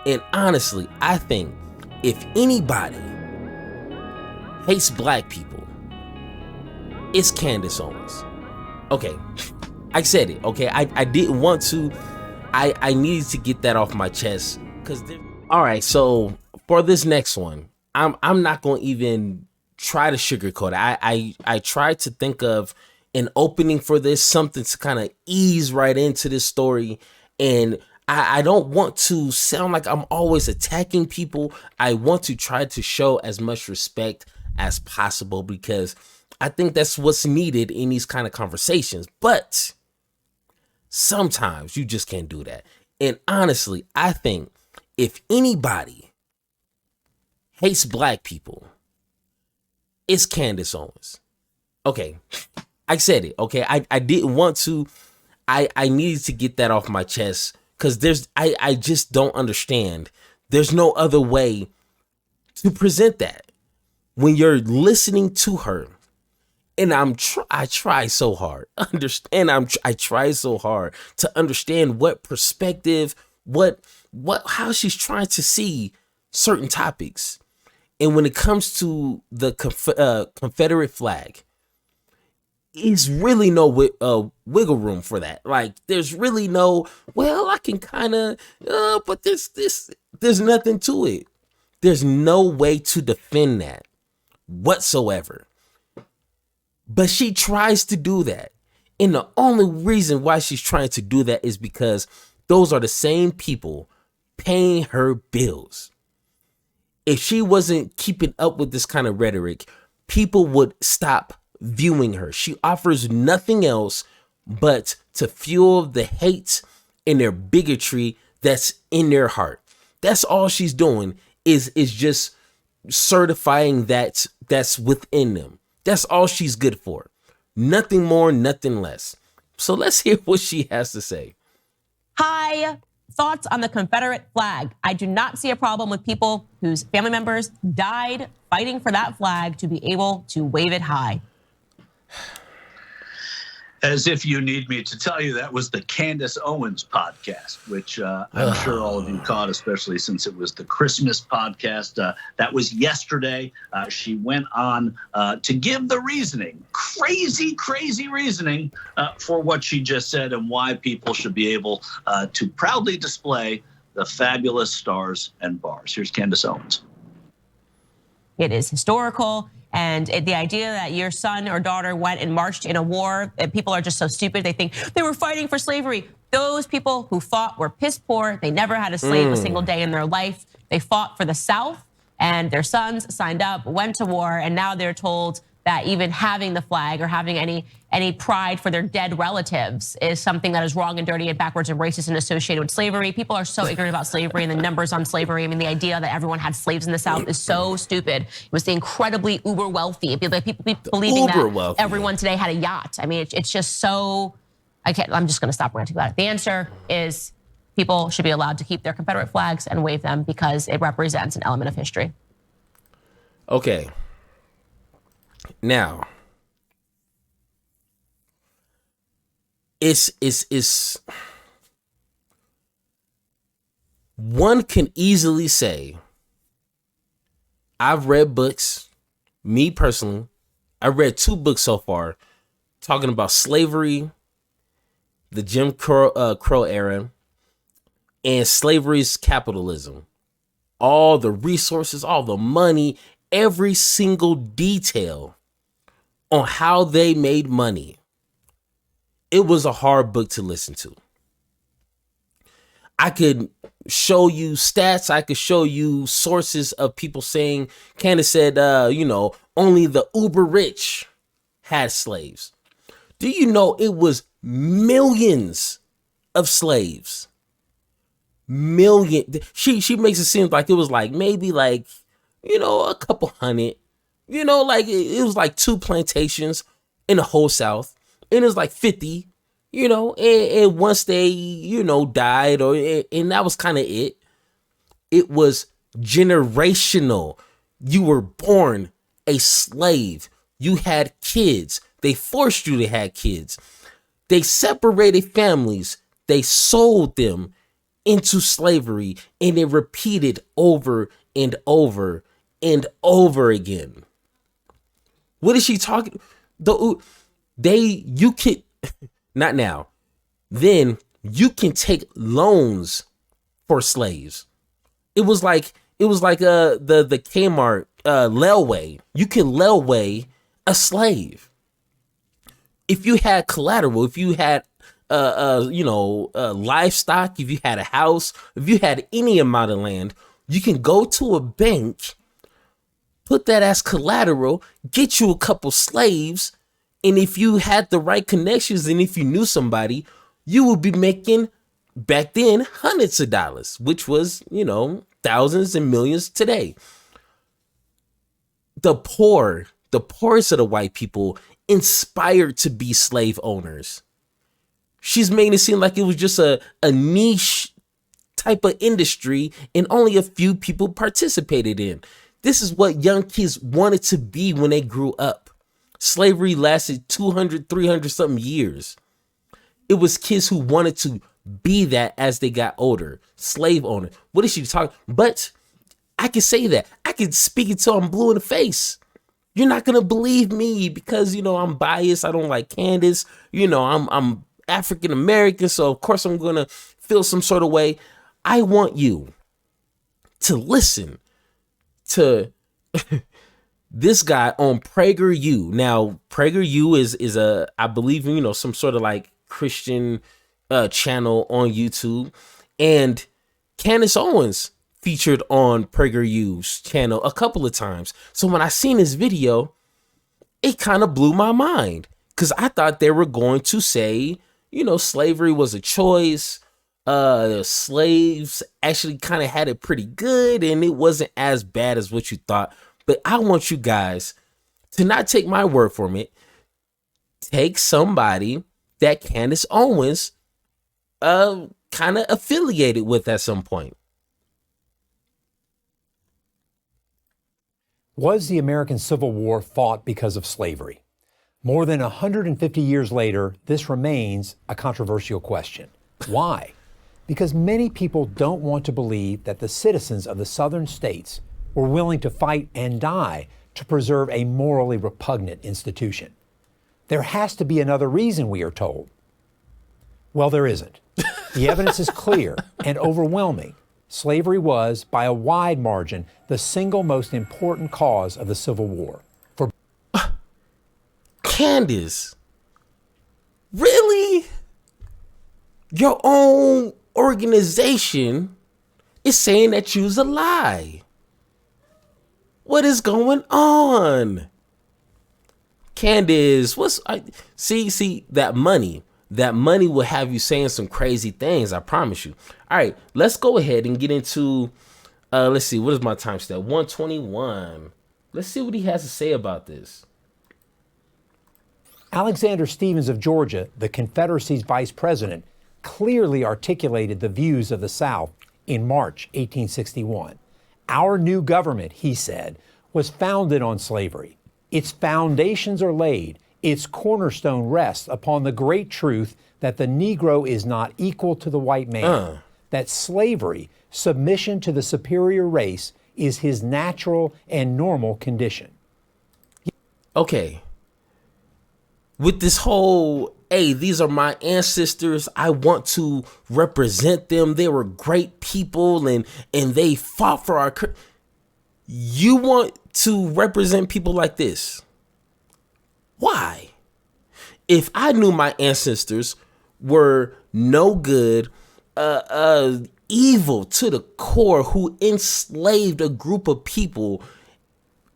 And honestly, I think if anybody hates black people, it's Candace Owens. Okay, I said it. Okay, I didn't want to. I needed to get that off my chest because. All right, so for this next one, I'm not gonna even try to sugarcoat it. I tried to think of an opening for this, something to kind of ease right into this story, and I don't want to sound like I'm always attacking people. I want to try to show as much respect as possible because I think that's what's needed in these kind of conversations. But sometimes you just can't do that. And honestly, I think if anybody hates black people, it's Candace Owens. Okay, I said it. Okay, I didn't want to. I needed to get that off my chest because I just don't understand. There's no other way to present that when you're listening to her. And I try so hard I try so hard to understand what perspective, how she's trying to see certain topics. And when it comes to the Confederate flag, is really no wiggle room for that. Like, there's really no, well, I can kind of, but there's nothing to it. There's no way to defend that whatsoever. But she tries to do that. And the only reason why she's trying to do that is because those are the same people paying her bills. If she wasn't keeping up with this kind of rhetoric, people would stop viewing her. She offers nothing else but to fuel the hate and their bigotry that's in their heart. That's all she's doing is just certifying that's within them. That's all she's good for. Nothing more, nothing less. So let's hear what she has to say. Hi. Thoughts on the Confederate flag. I do not see a problem with people whose family members died fighting for that flag to be able to wave it high. As if you need me to tell you, that was the Candace Owens podcast, which I'm sure all of you caught, especially since it was the Christmas podcast. That was yesterday. She went on to give the reasoning, crazy reasoning for what she just said and why people should be able to proudly display the fabulous stars and bars. Here's Candace Owens. It is historical. And the idea that your son or daughter went and marched in a war, people are just so stupid. They think they were fighting for slavery. Those people who fought were piss poor. They never had a slave a single day in their life. They fought for the South, and their sons signed up, went to war, and now they're told that even having the flag or having any pride for their dead relatives is something that is wrong and dirty and backwards and racist and associated with slavery. People are so ignorant about slavery and the numbers on slavery. I mean, the idea that everyone had slaves in the South is so stupid. It was the incredibly uber wealthy. People believing that everyone today had a yacht. I mean, it's just so, I'm just gonna stop ranting about it. The answer is people should be allowed to keep their Confederate flags and wave them because it represents an element of history. Okay. Now, it's one can easily say, I've read books, me personally, I read 2 books so far talking about slavery, the Jim Crow era, and slavery's capitalism. All the resources, all the money, every single detail on how they made money. It was a hard book to listen to. I could show you stats. I could show you sources of people saying, Candace said, only the uber rich had slaves. Do you know it was millions of slaves? Million. She makes it seem like it was like maybe like, a couple hundred, like it was like 2 plantations in the whole South. And it was like 50, and once they, died and that was kind of it. It was generational. You were born a slave. You had kids. They forced you to have kids. They separated families. They sold them. into slavery, and it repeated over and over and over again. What is she talking? You can, not now. Then you can take loans for slaves. It was like the Kmart layaway. You can layaway a slave. If you had collateral, if you had livestock, if you had a house, if you had any amount of land, you can go to a bank, put that as collateral, get you a couple slaves, and if you had the right connections and if you knew somebody, you would be making back then hundreds of dollars, which was, thousands and millions today. The poorest of the white people inspired to be slave owners. She's making it seem like it was just a niche type of industry and only a few people participated in. This is what young kids wanted to be when they grew up. Slavery lasted 200, 300 something years. It was kids who wanted to be that as they got older. Slave owner. What is she talking? But I can say that. I can speak it till I'm blue in the face. You're not going to believe me because, I'm biased. I don't like Candace. I'm African American. So, of course, I'm going to feel some sort of way. I want you to listen to this guy on PragerU. Now, PragerU is a, I believe, some sort of like Christian channel on YouTube. And Candace Owens featured on PragerU's channel a couple of times. So when I seen this video, it kind of blew my mind because I thought they were going to say, slavery was a choice. Slaves actually kind of had it pretty good and it wasn't as bad as what you thought. But I want you guys to not take my word for it. Take somebody that Candace Owens kind of affiliated with at some point. Was the American Civil War fought because of slavery? More than 150 years later, this remains a controversial question. Why? Because many people don't want to believe that the citizens of the southern states were willing to fight and die to preserve a morally repugnant institution. There has to be another reason, we are told. Well, there isn't. The evidence is clear and overwhelming. Slavery was, by a wide margin, the single most important cause of the Civil War. For Candace, really? Your own organization is saying that you's a lie. What is going on? Candace, see that money will have you saying some crazy things, I promise you. All right, let's go ahead and get into, let's see, what is my time step? 121. Let's see what he has to say about this. Alexander Stephens of Georgia, the Confederacy's vice president, clearly articulated the views of the South in March 1861. Our new government, he said, was founded on slavery. Its foundations are laid. Its cornerstone rests upon the great truth that the Negro is not equal to the white man, that slavery, submission to the superior race, is his natural and normal condition. Okay. With this whole, hey, these are my ancestors, I want to represent them. They were great people and they fought for our... You want to represent people like this? Why? If I knew my ancestors were no good, evil to the core, who enslaved a group of people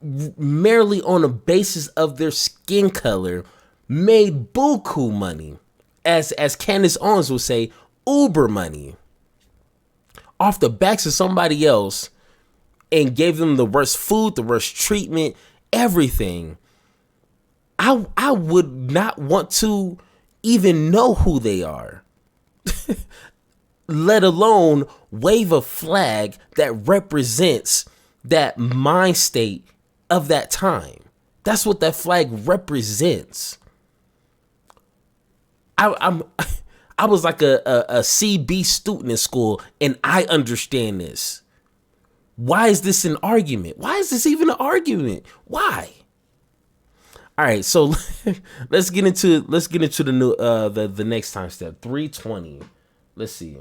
merely on the basis of their skin color, made buku money, as Candace Owens would say, Uber money, off the backs of somebody else, and gave them the worst food, the worst treatment, everything. I would not want to even know who they are, let alone wave a flag that represents that mind state of that time. That's what that flag represents. I was like a CB student in school, and I understand this. Why is this an argument? Why is this even an argument? Why? All right, so let's get into the new the next time step. 320. Let's see.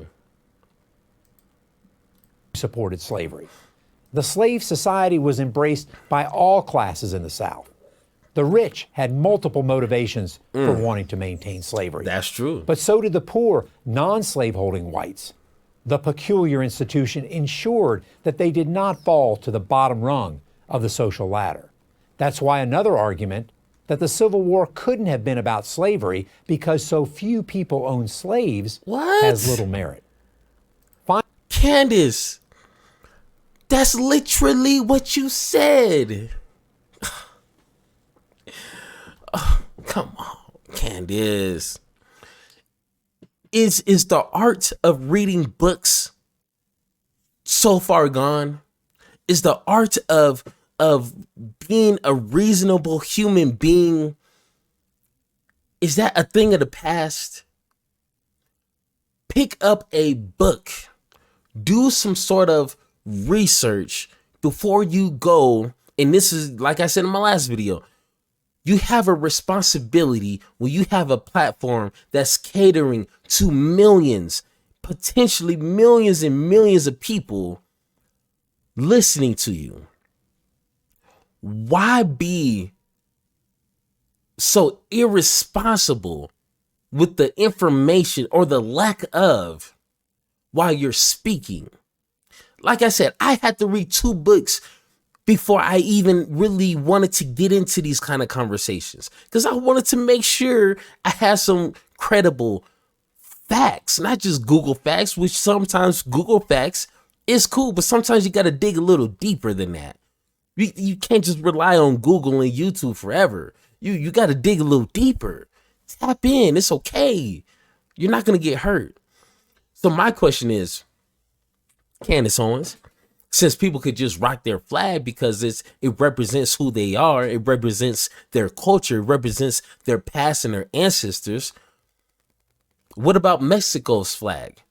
Supported slavery. The slave society was embraced by all classes in the South. The rich had multiple motivations for wanting to maintain slavery. That's true. But so did the poor, non-slaveholding whites. The peculiar institution ensured that they did not fall to the bottom rung of the social ladder. That's why another argument that the Civil War couldn't have been about slavery because so few people owned slaves has little merit. Candace, that's literally what you said. Oh, come on, Candace. Is the art of reading books so far gone? Is the art of being a reasonable human being, is that a thing of the past? Pick up a book. Do some sort of research before you go. And this is, like I said in my last video, you have a responsibility when you have a platform that's catering to millions, potentially millions and millions of people listening to you. Why be so irresponsible with the information or the lack of while you're speaking? Like I said, I had to read 2 books before I even really wanted to get into these kind of conversations, because I wanted to make sure I had some credible facts, not just Google facts, which sometimes Google facts is cool, but sometimes you got to dig a little deeper than that. You can't just rely on Google and YouTube forever. You got to dig a little deeper. Tap in. It's okay. You're not going to get hurt. So my question is, Candace Owens, since people could just rock their flag because it represents who they are, it represents their culture, it represents their past and their ancestors, what about Mexico's flag?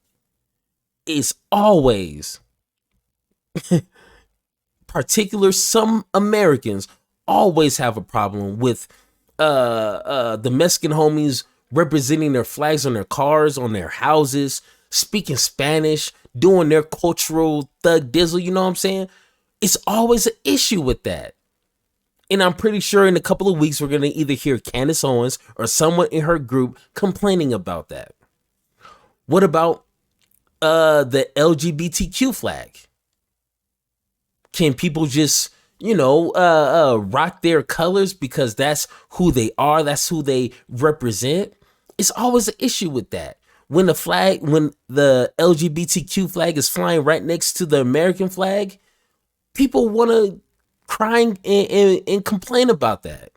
It's always some Americans always have a problem with the Mexican homies representing their flags on their cars, on their houses, speaking Spanish, doing their cultural thug dizzle, you know what I'm saying? It's always an issue with that. And I'm pretty sure in a couple of weeks, we're going to either hear Candace Owens or someone in her group complaining about that. What about the LGBTQ flag? Can people just, rock their colors because that's who they are, that's who they represent? It's always an issue with that. When the LGBTQ flag is flying right next to the American flag, people want to cry and complain about that.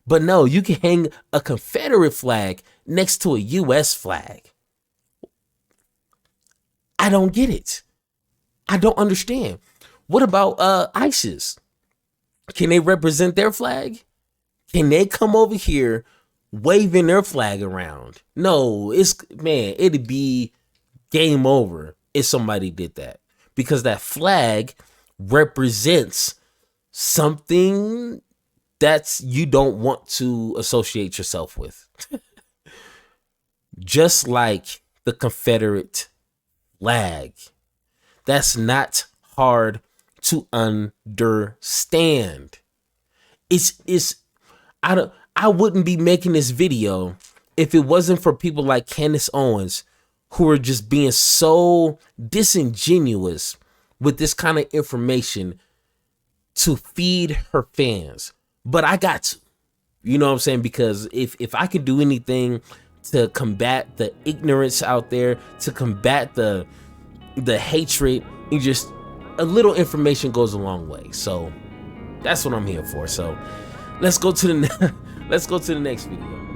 But no, you can hang a Confederate flag next to a U.S. flag. I don't get it. I don't understand. What about ISIS? Can they represent their flag? Can they come over here waving their flag around? No, it'd be game over if somebody did that, because that flag represents something that you don't want to associate yourself with. Just like the Confederate flag. That's not hard to understand. I wouldn't be making this video if it wasn't for people like Candace Owens, who are just being so disingenuous with this kind of information to feed her fans. But I got to, you know what I'm saying? Because if I could do anything to combat the ignorance out there, to combat the hatred, and just a little information goes a long way. So that's what I'm here for. So let's go to the next video.